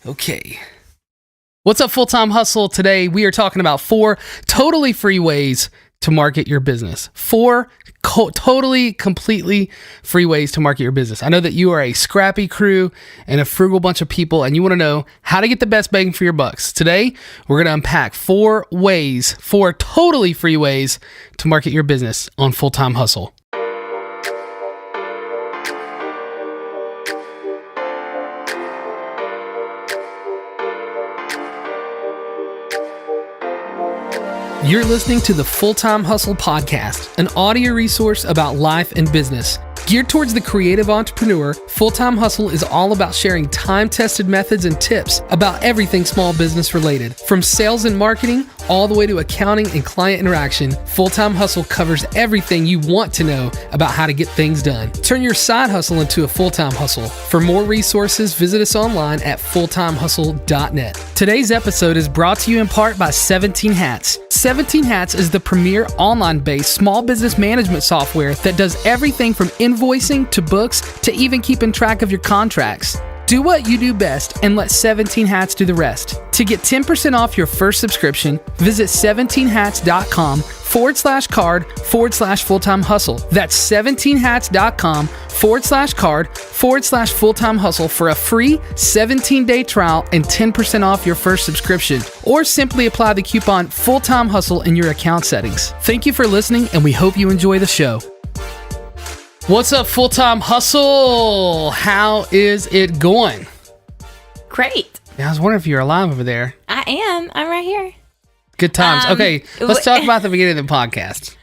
Okay. What's up, Full-Time Hustle? Today, we are talking about 4 totally free ways to market your business. 4 totally, completely free ways to market your business. I know that you are a scrappy crew and a frugal bunch of people, and you want to know how to get the best bang for your bucks. Today, we're going to unpack 4 totally free ways to market your business on Full-Time Hustle. You're listening to the Full-Time Hustle Podcast, an audio resource about life and business. Geared towards the creative entrepreneur, Full-Time Hustle is all about sharing time-tested methods and tips about everything small business related. From sales and marketing, all the way to accounting and client interaction, Full-Time Hustle covers everything you want to know about how to get things done. Turn your side hustle into a full-time hustle. For more resources, visit us online at fulltimehustle.net. Today's episode is brought to you in part by 17 Hats. 17 Hats is the premier online-based small business management software that does everything from invoicing to books to even keeping track of your contracts. Do what you do best and let 17 Hats do the rest. To get 10% off your first subscription, visit 17hats.com/card/full-time hustle. That's 17hats.com/card/full-time hustle for a free 17-day trial and 10% off your first subscription. Or simply apply the coupon Full-Time Hustle in your account settings. Thank you for listening, and we hope you enjoy the show. What's up, Full-Time Hustle? How is it going? Great. Yeah, I was wondering if you're alive over there. I am. I'm right here. Good times. Okay, let's talk about the beginning of the podcast.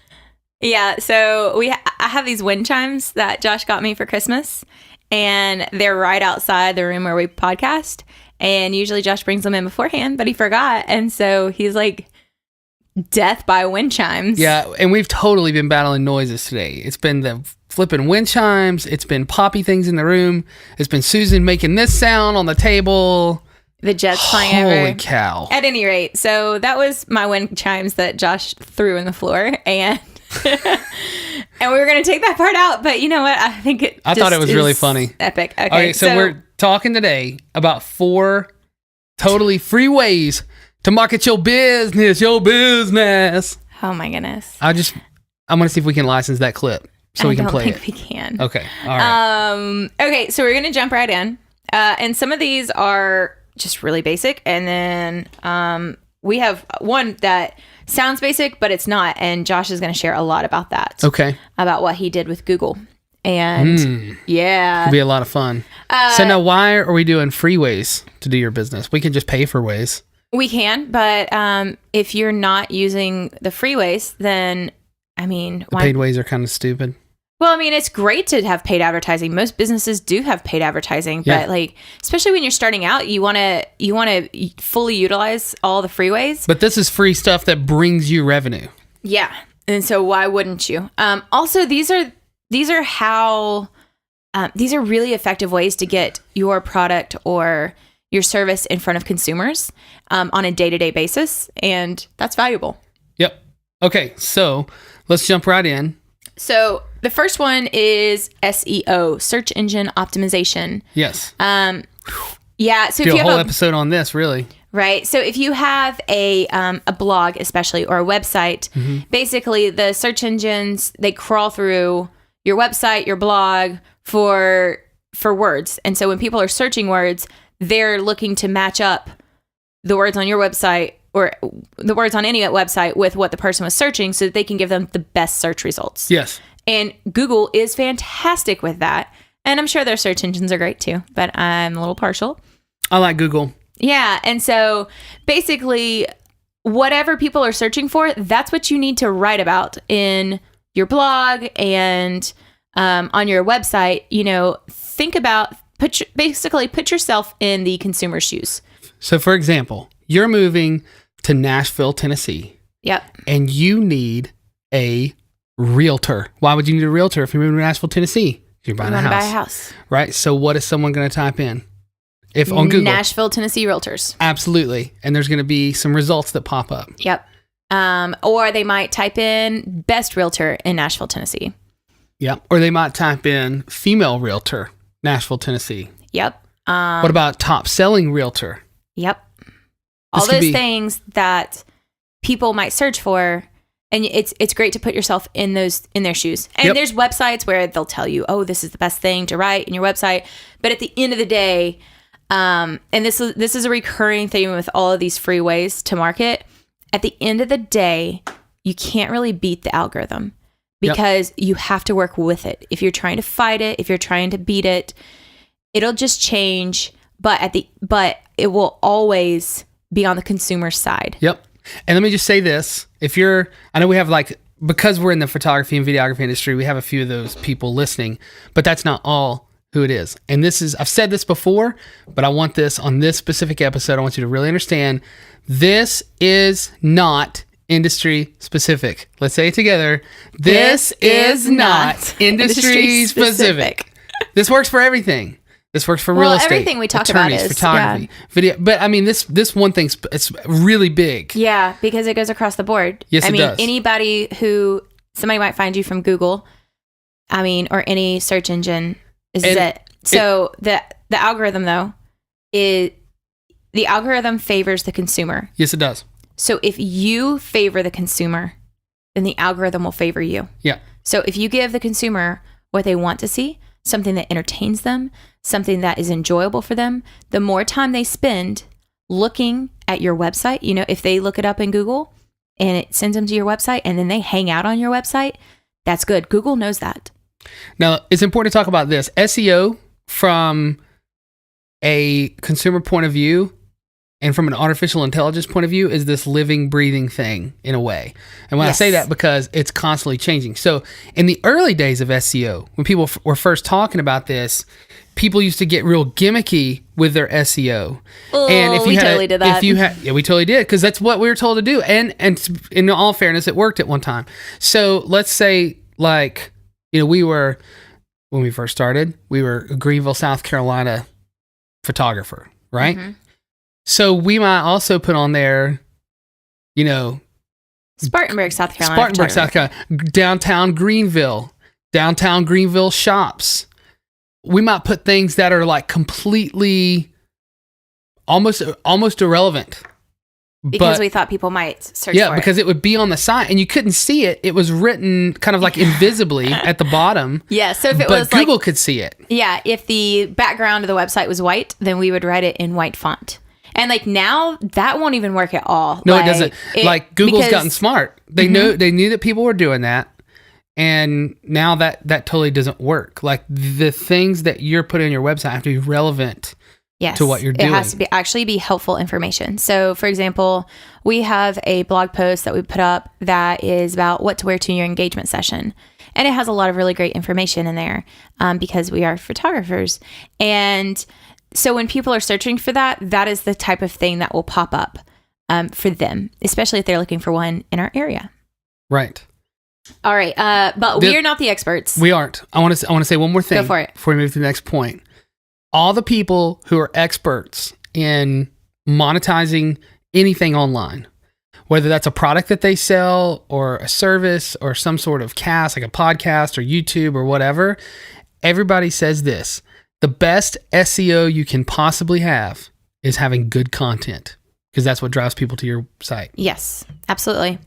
Yeah, so I have these wind chimes that Josh got me for Christmas, and they're right outside the room where we podcast. And usually Josh brings them in beforehand, but he forgot, and so he's like, death by wind chimes. Yeah, and we've totally been battling noises today. It's been the flipping wind chimes. It's been poppy things in the room. It's been Susan making this sound on the table. The Jets playing over. Holy cow. At any rate, so that was my wind chimes that Josh threw in the floor, and and we were going to take that part out, but you know what? I thought it was really funny. Epic. Okay, so we're talking today about 4 totally free ways to market your business. Oh my goodness. I'm going to see if we can license that clip so we can play it. I don't think we can. Okay. All right. Okay, so we're going to jump right in. And some of these are just really basic. And then we have one that sounds basic, but it's not. And Josh is going to share a lot about that. Okay. About what he did with Google. And yeah. It'll be a lot of fun. So now, why are we doing free ways to do your business? We can just pay for ways. We can, but if you're not using the free ways, then, I mean... The paid ways are kind of stupid. Well, I mean, it's great to have paid advertising. Most businesses do have paid advertising, but like, especially when you're starting out, you want to fully utilize all the free ways. But this is free stuff that brings you revenue. Yeah, and so why wouldn't you? Also, these are really effective ways to get your product or your service in front of consumers on a day-to-day basis, and that's valuable. Yep. Okay, so let's jump right in. So the first one is SEO, search engine optimization. Yes. Yeah. So do if you a have whole episode on this, really. Right. So if you have a blog, especially, or a website, basically the search engines, they crawl through your website, your blog for words, and so when people are searching words, they're looking to match up the words on your website or the words on any website with what the person was searching so that they can give them the best search results. Yes. And Google is fantastic with that. And I'm sure their search engines are great too, but I'm a little partial. I like Google. Yeah. And so basically, whatever people are searching for, that's what you need to write about in your blog and on your website. You know, think about, put yourself in the consumer's shoes. So, for example, you're moving to Nashville, Tennessee. Yep. And you need a realtor. Why would you need a realtor if you're moving to Nashville, Tennessee? You're buying a house. Buy a house. Right? So what is someone going to type in? If on Google. Nashville, Tennessee realtors. Absolutely. And there's going to be some results that pop up. Yep. Or they might type in best realtor in Nashville, Tennessee. Yep. Or they might type in female realtor, Nashville, Tennessee. Yep. What about top selling realtor? Yep. All those things that people might search for, and it's great to put yourself in their shoes. And there's websites where they'll tell you, oh, this is the best thing to write in your website. But at the end of the day, and this is a recurring theme with all of these free ways to market. At the end of the day, you can't really beat the algorithm because you have to work with it. If you're trying to fight it, if you're trying to beat it, it'll just change. But it will always be on the consumer side. Yep. And let me just say this. I know we have because we're in the photography and videography industry, we have a few of those people listening, but that's not all who it is. And I've said this before, but I want this on this specific episode. I want you to really understand this is not industry specific. Let's say it together. This is not industry specific. This works for everything. This works for real estate. Everything we talk attorneys, about is photography, video. But I mean, this one thing, it's really big. Yeah, because it goes across the board. Yes, it does. Somebody might find you from Google, or any search engine. So the algorithm though the algorithm favors the consumer. Yes, it does. So if you favor the consumer, then the algorithm will favor you. Yeah. So if you give the consumer what they want to see, something that entertains them, something that is enjoyable for them, the more time they spend looking at your website, if they look it up in Google and it sends them to your website and then they hang out on your website, that's good. Google knows that. Now, it's important to talk about this. SEO from a consumer point of view and from an artificial intelligence point of view is this living, breathing thing in a way. And when I say that, because it's constantly changing. So in the early days of SEO, when people were first talking about this, people used to get real gimmicky with their SEO. Oh, and we totally did that. We totally did, because that's what we were told to do. And in all fairness, it worked at one time. So let's say when we first started, we were a Greenville, South Carolina photographer, right? Mm-hmm. So we might also put on there, Spartanburg, South Carolina. Downtown Greenville shops. We might put things that are completely almost irrelevant. Because we thought people might search for it. Yeah, because it would be on the site and you couldn't see it. It was written kind of invisibly at the bottom. Yeah, so if it was Google could see it. Yeah, if the background of the website was white, then we would write it in white font. And now that won't even work at all. No, it doesn't. Google's gotten smart. They knew that people were doing that. And now that totally doesn't work. The things that you're putting on your website have to be relevant to what you're doing. It has to actually be helpful information. So, for example, we have a blog post that we put up that is about what to wear to your engagement session. And it has a lot of really great information in there because we are photographers. And so when people are searching for that, that is the type of thing that will pop up for them, especially if they're looking for one in our area. Right. All right. But we are not the experts. We aren't. I want to say one more thing. Go for it. Before we move to the next point. All the people who are experts in monetizing anything online, whether that's a product that they sell or a service or some sort of cast, like a podcast or YouTube or whatever, everybody says this. The best SEO you can possibly have is having good content, because that's what drives people to your site. Yes, absolutely.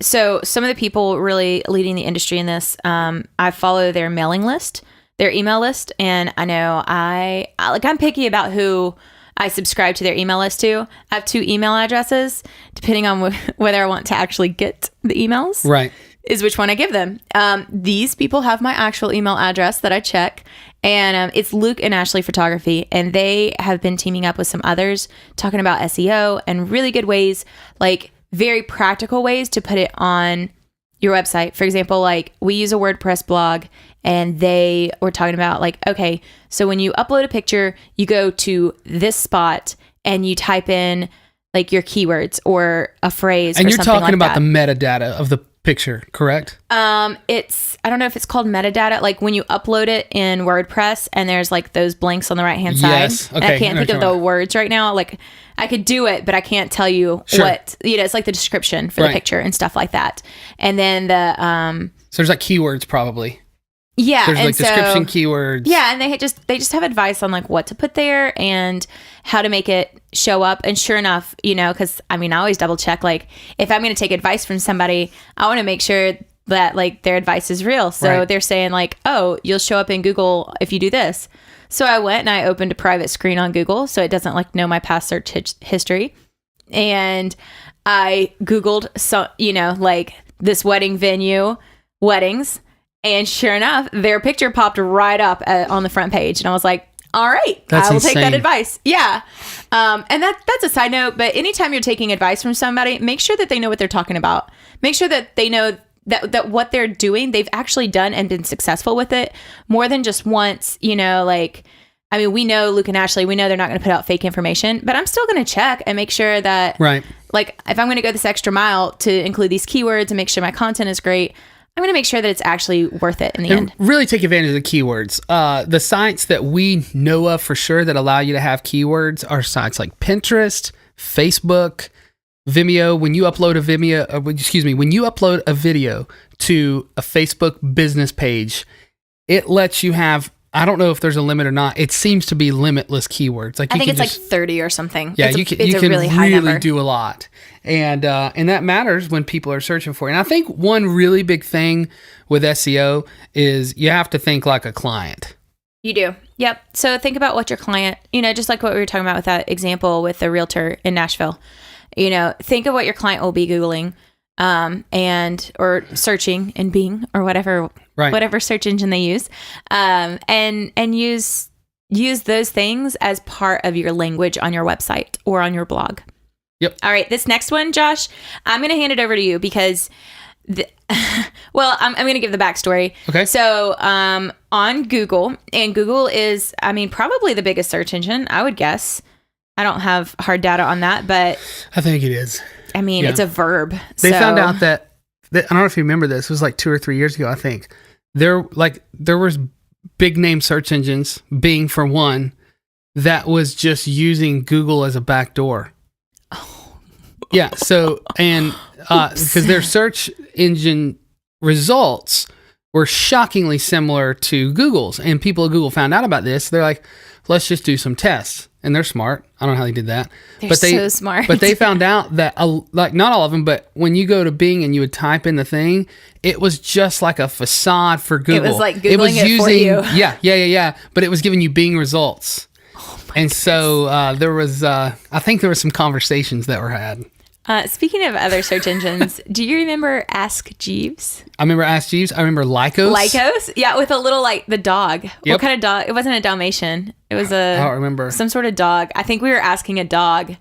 So some of the people really leading the industry in this, I follow their mailing list, their email list, and I know I'm picky about who I subscribe to their email list to. I have 2 email addresses, depending on whether I want to actually get the emails. Right. Is which one I give them. These people have my actual email address that I check, and it's Luke and Ashley Photography, and they have been teaming up with some others talking about SEO and really good ways, very practical ways to put it on your website. For example, we use a WordPress blog, and they were talking about okay, so when you upload a picture, you go to this spot and you type in your keywords or a phrase, and or you're something talking about that. the metadata of the picture, correct? I don't know if it's called metadata, like when you upload it in WordPress and there's like those blanks on the right hand side. Yes. Okay. And I can't think of the words right now. Like I could do it, but I can't tell you what, it's like the description for the picture and stuff like that. And then so there's like keywords probably. Yeah. There's like description keywords. Yeah. And they just have advice on like what to put there and how to make it show up. And sure enough, cause I always double check, like if I'm going to take advice from somebody, I want to make sure that like their advice is real. So they're saying like, oh, you'll show up in Google if you do this. So I went and I opened a private screen on Google so it doesn't like know my past search history. And I Googled, like this wedding venue, weddings. And sure enough, their picture popped right up on the front page. And I was like, all right, I will take that advice. Yeah. And that's a side note. But anytime you're taking advice from somebody, make sure that they know what they're talking about. Make sure that they know that what they're doing, they've actually done and been successful with it more than just once, we know Luke and Ashley, we know they're not going to put out fake information, but I'm still going to check and make sure that, like, if I'm going to go this extra mile to include these keywords and make sure my content is great, I'm going to make sure that it's actually worth it in the end. Really take advantage of the keywords. The sites that we know of for sure that allow you to have keywords are sites like Pinterest, Facebook, Vimeo. When you upload a video to a Facebook business page, it lets you have, I don't know if there's a limit or not. It seems to be limitless keywords. Like I think it's like 30 or something. Yeah, you can really high number. Do a lot. And that matters when people are searching for it. And I think one really big thing with SEO is you have to think like a client. You do. Yep. So think about what your client, just like what we were talking about with that example with the realtor in Nashville. Think of what your client will be Googling or searching in Bing or whatever search engine they use, and use those things as part of your language on your website or on your blog. Yep. All right. This next one, Josh, I'm going to hand it over to you because I'm going to give the backstory. Okay. So, on Google, and Google is, probably the biggest search engine, I would guess. I don't have hard data on that, but I think it is. It's a verb. They found out that I don't know if you remember this. It was like 2 or 3 years ago, I think. There was big name search engines, Bing for one, that was just using Google as a backdoor. Oh. Yeah. So, and because their search engine results were shockingly similar to Google's, and people at Google found out about this. They're like, let's just do some tests. And they're smart. I don't know how they did that. They're so smart. But they found out that, like, not all of them, but when you go to Bing and you would type in the thing, it was just like a facade for Google. It was like Googling it for you. Yeah. But it was giving you Bing results. Oh my goodness. So there was, I think there were some conversations that were had. Speaking of other search engines, do you remember Ask Jeeves? I remember Ask Jeeves. I remember Lycos. Lycos? Yeah, with a little, like, the dog. Yep. What kind of dog? It wasn't a Dalmatian. It was I don't remember. Some sort of dog. I think we were asking a dog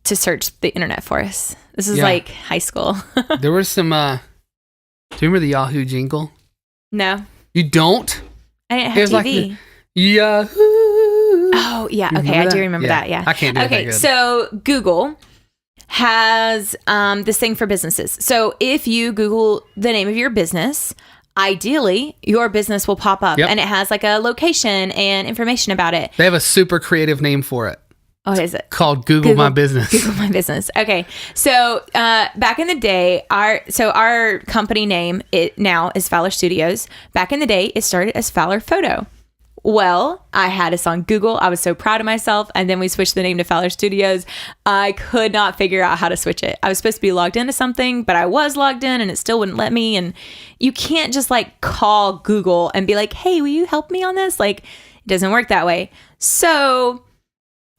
to search the internet for us. This is like high school. There was some, do you remember the Yahoo jingle? No. You don't? I didn't have TV. Like Yahoo. Oh, yeah. Okay, I do remember that, yeah. I can't do it that good. So Google has this thing for businesses. So if you Google the name of your business, ideally your business will pop up and it has like a location and information about it. They have a super creative name for it. What is it? Called Google My Business. Google My Business. Okay. So back in the day, our company name now is Fowler Studios. Back in the day, it started as Fowler Photo. Well, I had us on Google. I was so proud of myself. And then we switched the name to Fowler Studios. I could not figure out how to switch it. I was supposed to be logged into something, but I was logged in and it still wouldn't let me. And you can't just like call Google and be like, hey, will you help me on this? Like, it doesn't work that way. So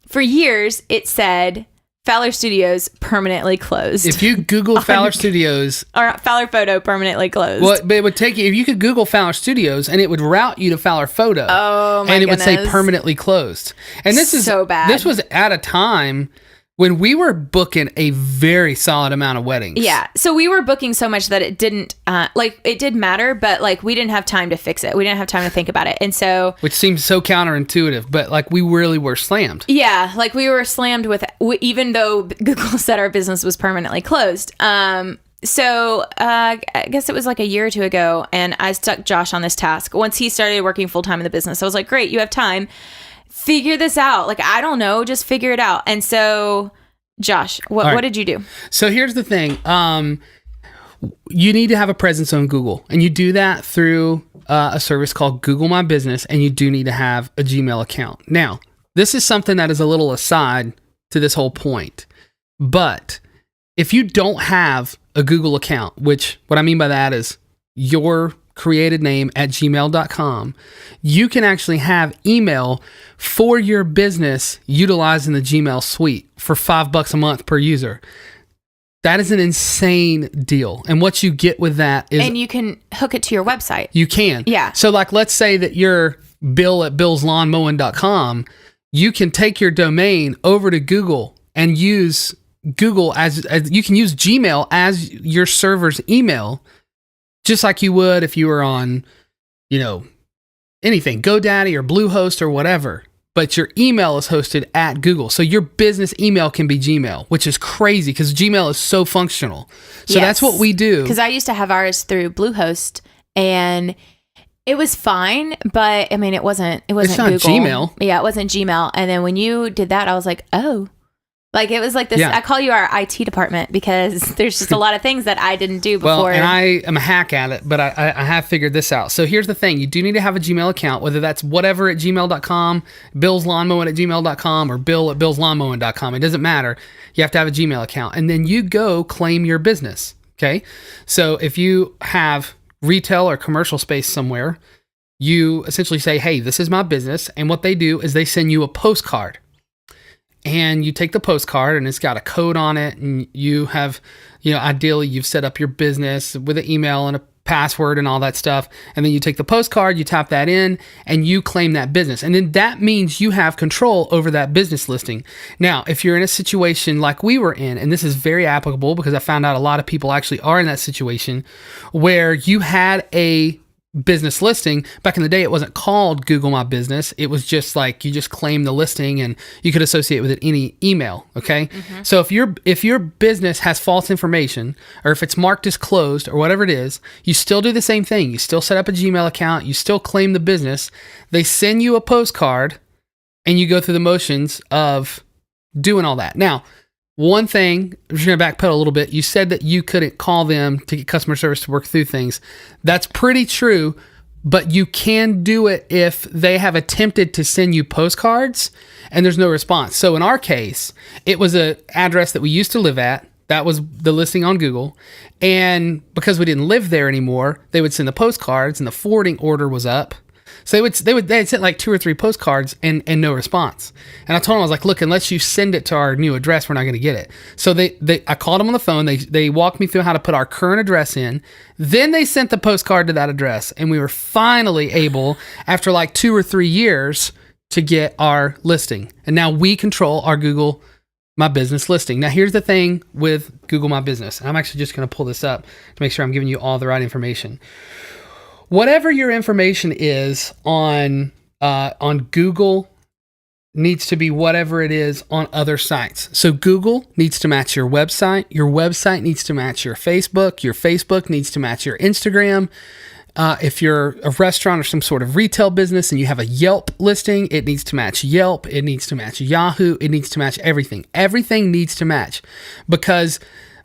for years, it said Fowler Studios permanently closed. If you Google Fowler Studios... or Fowler Photo permanently closed. Well, but it would take you... If you could Google Fowler Studios, and it would route you to Fowler Photo. Oh, my And it goodness. would say permanently closed. And this is so bad. This was at a time when we were booking a very solid amount of weddings. Yeah. So we were booking so much that it didn't... it did matter, but like we didn't have time to fix it. We didn't have time to think about it. And so... Which seems so counterintuitive, but like we really were slammed. Yeah. Like we were slammed with... Even though Google said our business was permanently closed. So I guess it was like a year or two ago, and I stuck Josh on this task. Once he started working full time in the business, I was like, great, you have time. Figure this out. Like, I don't know, just figure it out. And so, Josh, what did you do? So here's the thing. You need to have a presence on Google, and you do that through a service called Google My Business, and you do need to have a Gmail account. Now, this is something that is a little aside to this whole point, but if you don't have a Google account, which what I mean by that is your created name at gmail.com, you can actually have email for your business utilizing the Gmail suite for $5 a month per user. That is an insane deal. And what you get with that is... And you can hook it to your website. You can. Yeah. So like, let's say that you're Bill at billslawnmowing.com. You can take your domain over to Google and use Google as you can use Gmail as your server's email, just like you would if you were on, anything, GoDaddy or Bluehost or whatever. But your email is hosted at Google. So your business email can be Gmail, which is crazy because Gmail is so functional. So that's what we do. Because I used to have ours through Bluehost, and it was fine, but I mean, it wasn't It's not Google. Gmail. Yeah, it wasn't Gmail. And then when you did that, I was like, oh. Like, it was like this. Yeah. I call you our IT department because there's just a lot of things that I didn't do before. Well, and I am a hack at it, but I have figured this out. So here's the thing. You do need to have a Gmail account, whether that's whatever at gmail.com, billslawnmowing at gmail.com, or bill at billslawnmowing.com. It doesn't matter. You have to have a Gmail account. And then you go claim your business, okay? So if you have retail or commercial space somewhere, you essentially say, hey, this is my business. And what they do is they send you a postcard. And you take the postcard and it's got a code on it, and you have, ideally you've set up your business with an email and a password and all that stuff. And then you take the postcard, you tap that in, and you claim that business. And then that means you have control over that business listing. Now, if you're in a situation like we were in, and this is very applicable because I found out a lot of people actually are in that situation, where you had a business listing. Back in the day, it wasn't called Google My Business. It was just like you just claim the listing and you could associate with it any email. Okay. Mm-hmm. So if your business has false information, or if it's marked as closed or whatever it is, you still do the same thing. You still set up a Gmail account. You still claim the business. They send you a postcard and you go through the motions of doing all that. Now, one thing, I'm just going to backpedal a little bit. You said that you couldn't call them to get customer service to work through things. That's pretty true, but you can do it if they have attempted to send you postcards and there's no response. So in our case, it was an address that we used to live at. That was the listing on Google. And because we didn't live there anymore, they would send the postcards and the forwarding order was up. So they had sent like 2 or 3 postcards and no response. And I told them, I was like, look, unless you send it to our new address, we're not going to get it. So I called them on the phone. They walked me through how to put our current address in. Then they sent the postcard to that address. And we were finally able, after like 2 or 3 years, to get our listing. And now we control our Google My Business listing. Now, here's the thing with Google My Business. I'm actually just going to pull this up to make sure I'm giving you all the right information. Whatever your information is on Google needs to be whatever it is on other sites. So Google needs to match your website needs to match your Facebook needs to match your Instagram. If you're a restaurant or some sort of retail business and you have a Yelp listing, it needs to match Yelp, it needs to match Yahoo, it needs to match everything. Everything needs to match, because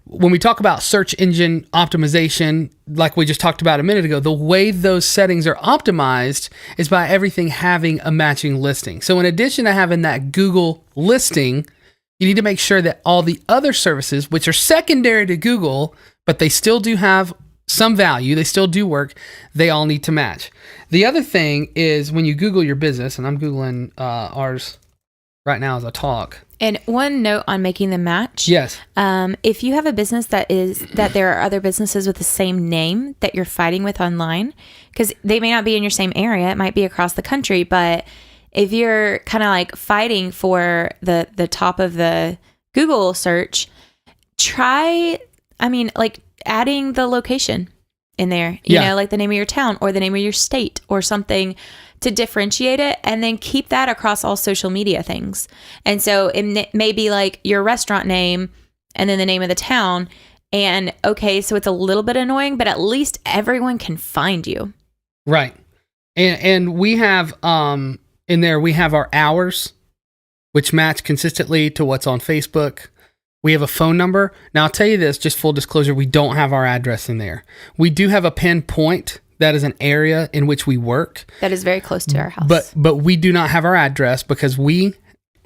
when we talk about search engine optimization, like we just talked about a minute ago, the way those settings are optimized is by everything having a matching listing. So in addition to having that Google listing, you need to make sure that all the other services, which are secondary to Google, but they still do have some value, they still do work, they all need to match. The other thing is when you Google your business, and I'm Googling ours right now as I talk. And one note on making them match. Yes. If you have a business that there are other businesses with the same name that you're fighting with online, because they may not be in your same area, it might be across the country, but if you're kind of like fighting for the top of the Google search, try adding the location in there, you know, like the name of your town or the name of your state or something to differentiate it, and then keep that across all social media things. And so it may be like your restaurant name and then the name of the town, And okay, so it's a little bit annoying, but at least everyone can find you. Right. And we have in there, we have our hours, which match consistently to what's on Facebook. We have a phone number. Now, I'll tell you this, just full disclosure, we don't have our address in there. We do have a pinpoint that is an area in which we work. That is very close to our house. But we do not have our address because we,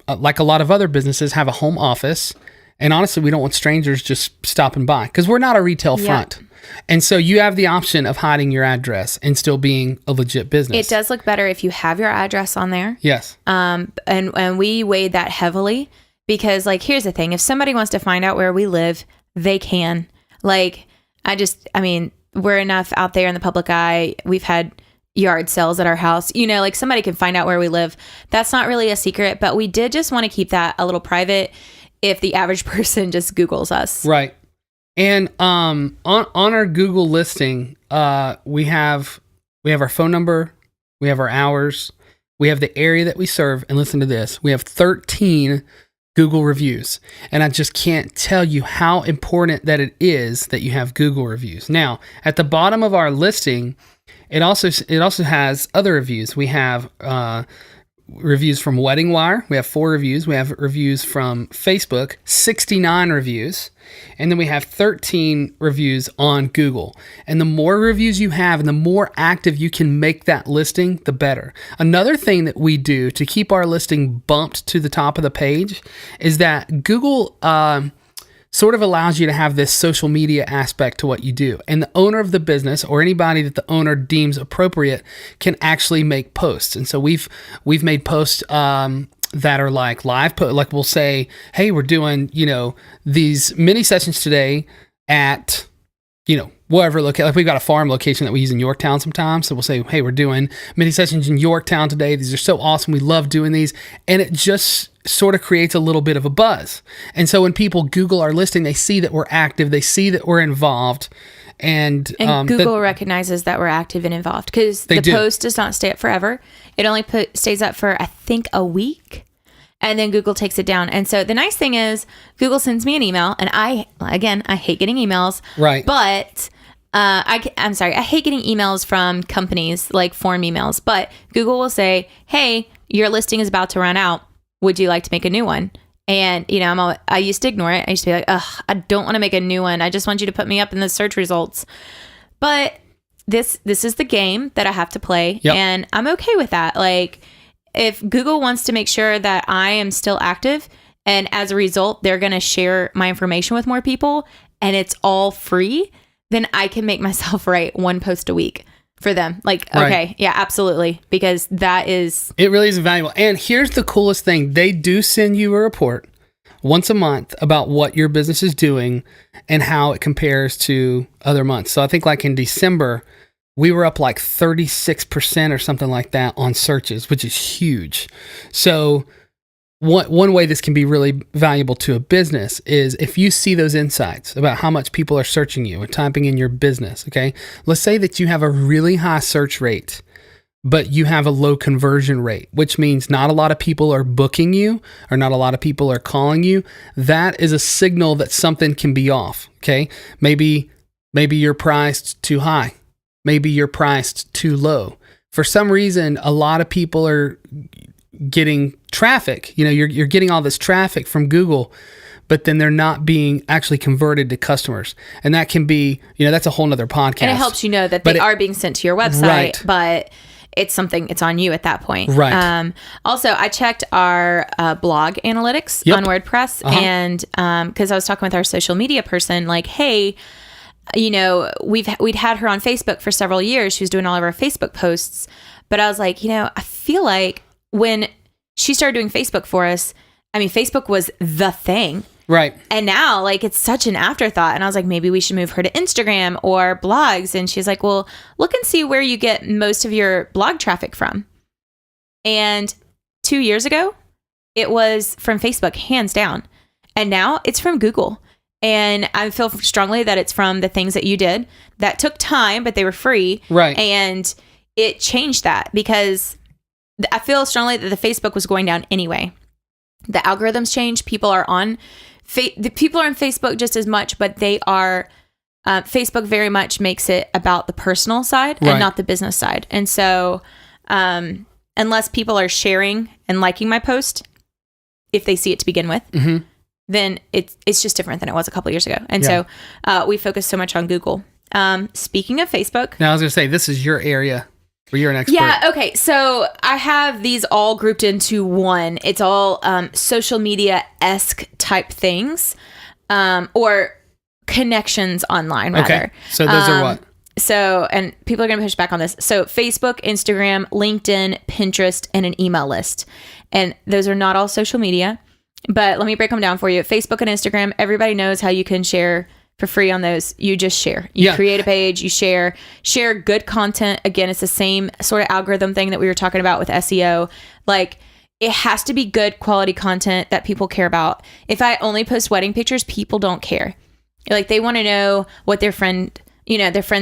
like a lot of other businesses, have a home office. And honestly, we don't want strangers just stopping by because we're not a retail front. And so you have the option of hiding your address and still being a legit business. It does look better if you have your address on there. Yes. And we weighed that heavily because, like, here's the thing. If somebody wants to find out where we live, they can. Like, we're enough out there in the public eye. We've had yard sales at our house. You know, like, somebody can find out where we live. That's not really a secret, but we did just want to keep that a little private if the average person just Googles us. Right. And on our Google listing, we have our phone number, we have our hours, we have the area that we serve, and listen to this, we have 13 Google reviews. And I just can't tell you how important that it is that you have Google reviews. Now, at the bottom of our listing, it also has other reviews. We have reviews from Wedding Wire. We have 4 reviews. We have reviews from Facebook, 69 reviews. And then we have 13 reviews on Google. And the more reviews you have and the more active you can make that listing, the better. Another thing that we do to keep our listing bumped to the top of the page is that Google sort of allows you to have this social media aspect to what you do. And the owner of the business or anybody that the owner deems appropriate can actually make posts. And so we've made posts that are like live, like we'll say, hey, we're doing, these mini sessions today at, wherever location. Like we've got a farm location that we use in Yorktown sometimes. So we'll say, hey, we're doing mini sessions in Yorktown today. These are so awesome. We love doing these. And it just sort of creates a little bit of a buzz. And so when people Google our listing, they see that we're active. They see that we're involved. And Google recognizes that we're active and involved because the post does not stay up forever. It only stays up for, I think, a week. And then Google takes it down. And so the nice thing is Google sends me an email. And I hate getting emails. Right. But I'm sorry. I hate getting emails from companies, like form emails. But Google will say, hey, your listing is about to run out. Would you like to make a new one? And, I used to ignore it. I used to be like, ugh, I don't want to make a new one. I just want you to put me up in the search results. But this is the game that I have to play. Yep. And I'm okay with that. Like, if Google wants to make sure that I am still active, and as a result, they're going to share my information with more people, and it's all free, then I can make myself write 1 post a week for them. Like, right. Okay, yeah, absolutely. Because it really is valuable. And here's the coolest thing. They do send you a report once a month about what your business is doing and how it compares to other months. So I think like in December, we were up like 36% or something like that on searches, which is huge. So one way this can be really valuable to a business is if you see those insights about how much people are searching you and typing in your business, okay? Let's say that you have a really high search rate, but you have a low conversion rate, which means not a lot of people are booking you or not a lot of people are calling you. That is a signal that something can be off, okay? Maybe you're priced too high. Maybe you're priced too low. For some reason, a lot of people are getting traffic. You're getting all this traffic from Google, but then they're not being actually converted to customers. And that can be, that's a whole nother podcast. And it helps you know that they are being sent to your website, right. But it's on you at that point. Right. Also, I checked our blog analytics on WordPress, and because I was talking with our social media person, like, hey, we'd had her on Facebook for several years. She was doing all of our Facebook posts, but I was like, I feel like when she started doing Facebook for us, Facebook was the thing. Right. And now, like, it's such an afterthought. And I was like, maybe we should move her to Instagram or blogs. And she's like, well, look and see where you get most of your blog traffic from. And 2 years ago, it was from Facebook, hands down. And now it's from Google. And I feel strongly that it's from the things that you did that took time, but they were free. Right. And it changed that because I feel strongly that the Facebook was going down anyway. The algorithms change. People are on the people are on Facebook just as much, but they are Facebook very much makes it about the personal side and not the business side. And so unless people are sharing and liking my post, if they see it to begin with, then it's just different than it was a couple years ago. And so we focus so much on Google. Speaking of Facebook. Now I was going to say, this is your area where you're an expert. Yeah. Okay. So I have these all grouped into one. It's all social media-esque type things or connections online, rather. Okay. So those are what? So, and people are going to push back on this. So Facebook, Instagram, LinkedIn, Pinterest, and an email list. And those are not all social media, but let me break them down for you. Facebook and Instagram, everybody knows how you can share for free on those. You just share. You create a page, you share good content. Again, it's the same sort of algorithm thing that we were talking about with SEO. Like, it has to be good quality content that people care about. If I only post wedding pictures, people don't care. Like, they want to know what their friend's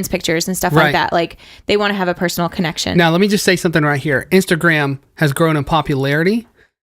pictures and stuff like that. Like, they want to have a personal connection. Now, let me just say something right here. Instagram has grown in popularity.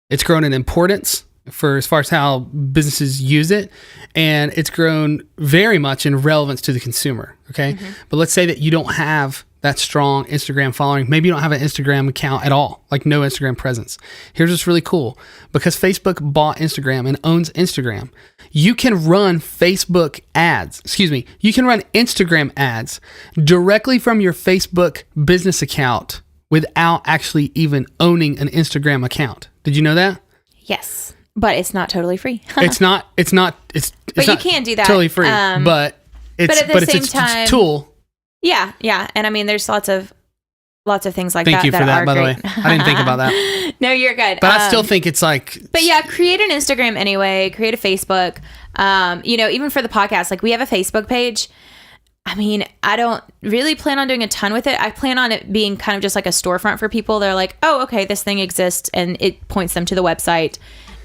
It's grown in importance for as far as how businesses use it. And it's grown very much in relevance to the consumer. Okay. But let's say that you don't have that strong Instagram following. Maybe you don't have an Instagram account at all, like no Instagram presence. Here's what's really cool. Because Facebook bought Instagram and owns Instagram, you can run Facebook ads. You can run Instagram ads directly from your Facebook business account without actually even owning an Instagram account. Did you know that? Yes. But it's not totally free. It's not But you can do that. Totally free. But it's a tool. Yeah, yeah. And I mean, there's lots of things like that. Thank you for that, by the way. I didn't think about that. No, you're good. But I still think it's like... But yeah, create an Instagram anyway. Create a Facebook. Even for the podcast, like, we have a Facebook page. I mean, I don't really plan on doing a ton with it. I plan on it being kind of just like a storefront for people. They're like, oh, okay, this thing exists. And it points them to the website.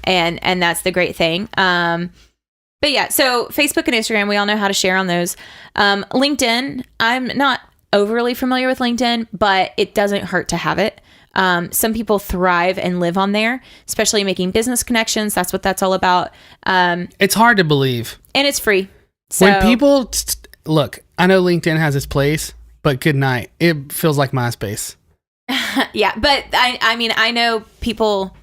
And that's the great thing. But yeah, so Facebook and Instagram, we all know how to share on those. LinkedIn, I'm not overly familiar with LinkedIn, but it doesn't hurt to have it. Some people thrive and live on there, especially making business connections. That's what that's all about. It's hard to believe. And it's free. So, when people... Look, I know LinkedIn has its place, but good night. It feels like MySpace. Yeah, but I mean, I know people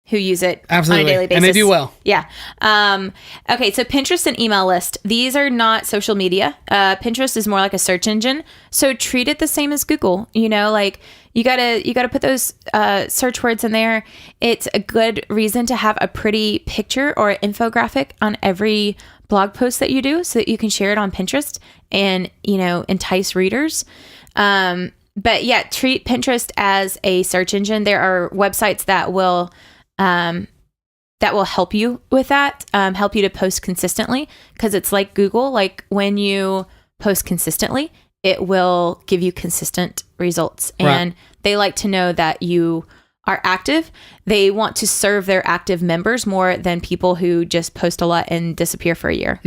who use it Absolutely. on a daily basis. And they do well. Yeah. Okay, so Pinterest and email list. These are not social media. Pinterest is more like a search engine. So treat it the same as Google. Like, you gotta put those search words in there. It's a good reason to have a pretty picture or infographic on every blog post that you do so that you can share it on Pinterest and, entice readers. But yeah, treat Pinterest as a search engine. There are websites that will help you with that, help you to post consistently, because it's like Google. Like, when you post consistently, it will give you consistent results. And they like to know that you are active. They want to serve their active members more than people who just post a lot and disappear for a year.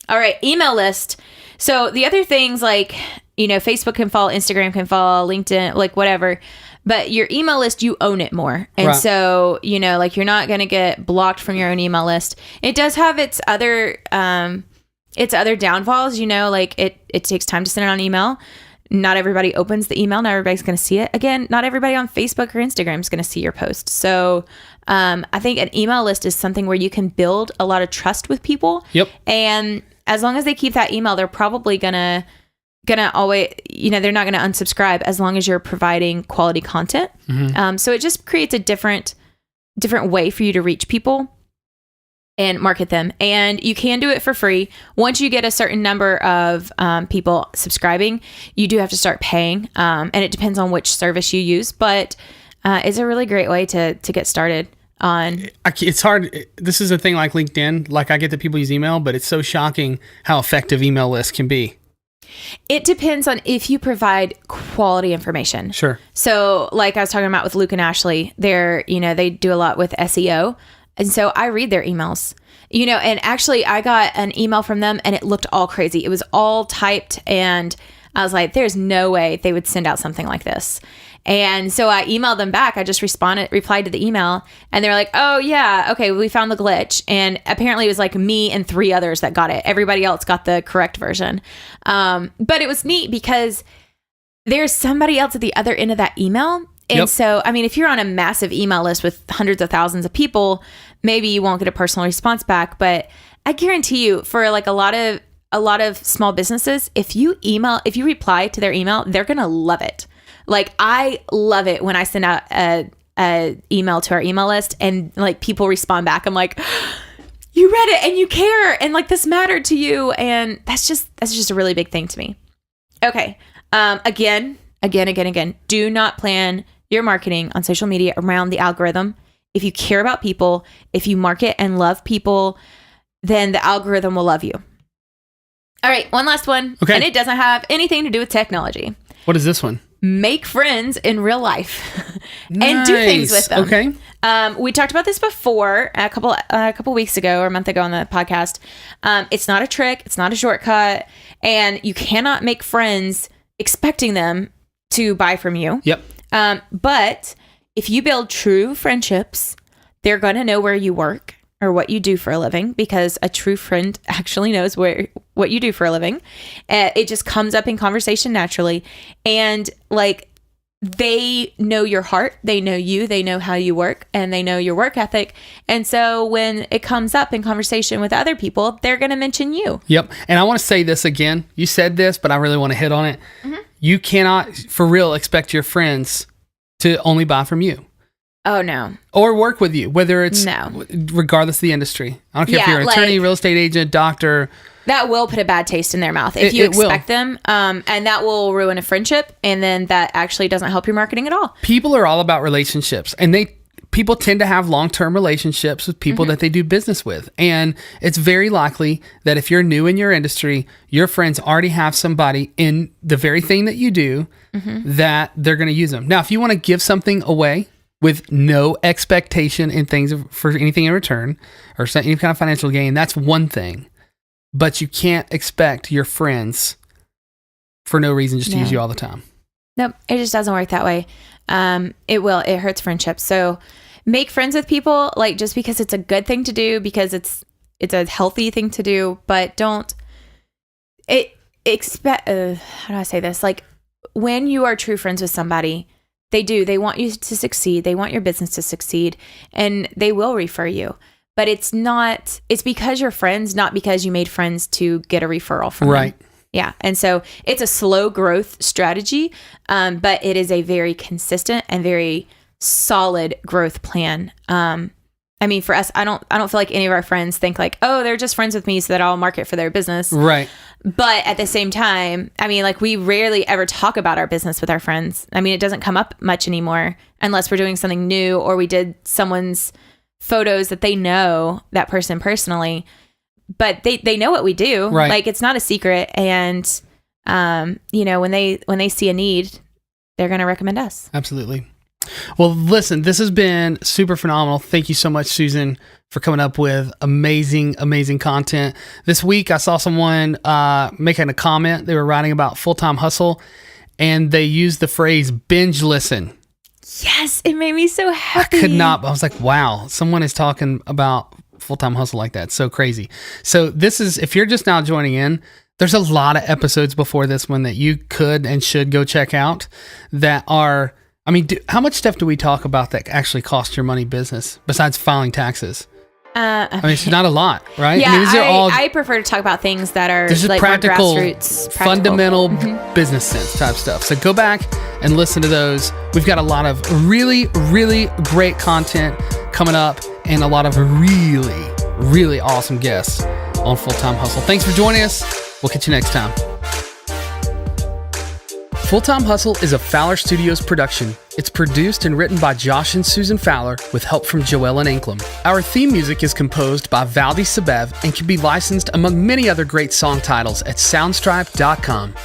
All right, email list. So the other things, like, Facebook can fall, Instagram can fall, LinkedIn, like whatever. But your email list, you own it more. And so, like, you're not going to get blocked from your own email list. It does have its other downfalls, like it takes time to send it on email. Not everybody opens the email. Not everybody's going to see it. Again, not everybody on Facebook or Instagram is going to see your post. So I think an email list is something where you can build a lot of trust with people. Yep. And as long as they keep that email, they're probably gonna always, they're not gonna unsubscribe as long as you're providing quality content. So it just creates a different way for you to reach people and market them. And you can do it for free. Once you get a certain number of people subscribing, you do have to start paying. And it depends on which service you use, but it's a really great way to get started on. It's hard. This is a thing like LinkedIn. Like, I get that people use email, but it's so shocking how effective email lists can be. It depends on if you provide quality information. Sure. So, like I was talking about with Luke and Ashley, they do a lot with SEO. And so I read their emails, and actually I got an email from them and it looked all crazy. It was all typed and I was like, there's no way they would send out something like this. And so I emailed them back. I just replied to the email, and they were like, oh yeah, okay, we found the glitch. And apparently it was like me and 3 others that got it. Everybody else got the correct version. But it was neat because there's somebody else at the other end of that email. And so, I mean, if you're on a massive email list with hundreds of thousands of people, maybe you won't get a personal response back. But I guarantee you, for like a lot of small businesses, if you reply to their email, they're going to love it. Like, I love it when I send out a email to our email list and like people respond back. I'm like, you read it and you care, and like this mattered to you. And that's just a really big thing to me. Okay. Again, do not plan your marketing on social media around the algorithm. If you care about people, if you market and love people, then the algorithm will love you. All right, one last one. Okay. And it doesn't have anything to do with technology. What is this one? Make friends in real life and do things with them. Okay. We talked about this before a couple weeks ago or a month ago on the podcast. It's not a trick. It's not a shortcut. And you cannot make friends expecting them to buy from you. Yep. But if you build true friendships, they're going to know where you work or what you do for a living, because a true friend actually knows what you do for a living. It just comes up in conversation naturally. And like, they know your heart, they know you, they know how you work, and they know your work ethic. And so when it comes up in conversation with other people, they're going to mention you. Yep. And I want to say this again. You said this, but I really want to hit on it. Mm-hmm. You cannot, for real, expect your friends to only buy from you. Oh, no. Or work with you, whether it's regardless of the industry. I don't care if you're an attorney, real estate agent, doctor. That will put a bad taste in their mouth if you expect them. And that will ruin a friendship. And then that actually doesn't help your marketing at all. People are all about relationships, and people tend to have long-term relationships with people that they do business with. And it's very likely that if you're new in your industry, your friends already have somebody in the very thing that you do that they're going to use them. Now, if you want to give something away with no expectation in things for anything in return or any kind of financial gain, that's one thing. But you can't expect your friends for no reason just to use you all the time. Nope, it just doesn't work that way. It hurts friendships. So make friends with people, like, just because it's a good thing to do, because it's a healthy thing to do, but don't expect, how do I say this? Like, when you are true friends with somebody, they want you to succeed. They want your business to succeed, and they will refer you. But it's because you're friends, not because you made friends to get a referral from them. Yeah. And so it's a slow growth strategy, but it is a very consistent and very solid growth plan. I mean, for us, I don't feel like any of our friends think like, oh, they're just friends with me so that I'll market for their business. Right. But at the same time, I mean, like, we rarely ever talk about our business with our friends. I mean, it doesn't come up much anymore unless we're doing something new or we did someone's photos that they know that person personally, but they know what we do. Right. Like, it's not a secret. And, when they see a need, they're going to recommend us. Absolutely. Well, listen, this has been super phenomenal. Thank you so much, Susan, for coming up with amazing, amazing content. This week, I saw someone making a comment. They were writing about Full-Time Hustle, and they used the phrase binge listen. Yes, it made me so happy. I was like, wow, someone is talking about Full-Time Hustle like that. It's so crazy. So this is, if you're just now joining in, there's a lot of episodes before this one that you could and should go check out that are, I mean, how much stuff do we talk about that actually costs your money business besides filing taxes? I mean, it's not a lot, right? Yeah, I mean, these are all, I prefer to talk about things that are this is like practical, grassroots, fundamental business sense type stuff. So go back and listen to those. We've got a lot of really, really great content coming up and a lot of really, really awesome guests on Full-Time Hustle. Thanks for joining us. We'll catch you next time. Full-Time Hustle is a Fowler Studios production. It's produced and written by Josh and Susan Fowler with help from Joellen Anklam. Our theme music is composed by Valdi Sabev and can be licensed among many other great song titles at soundstripe.com.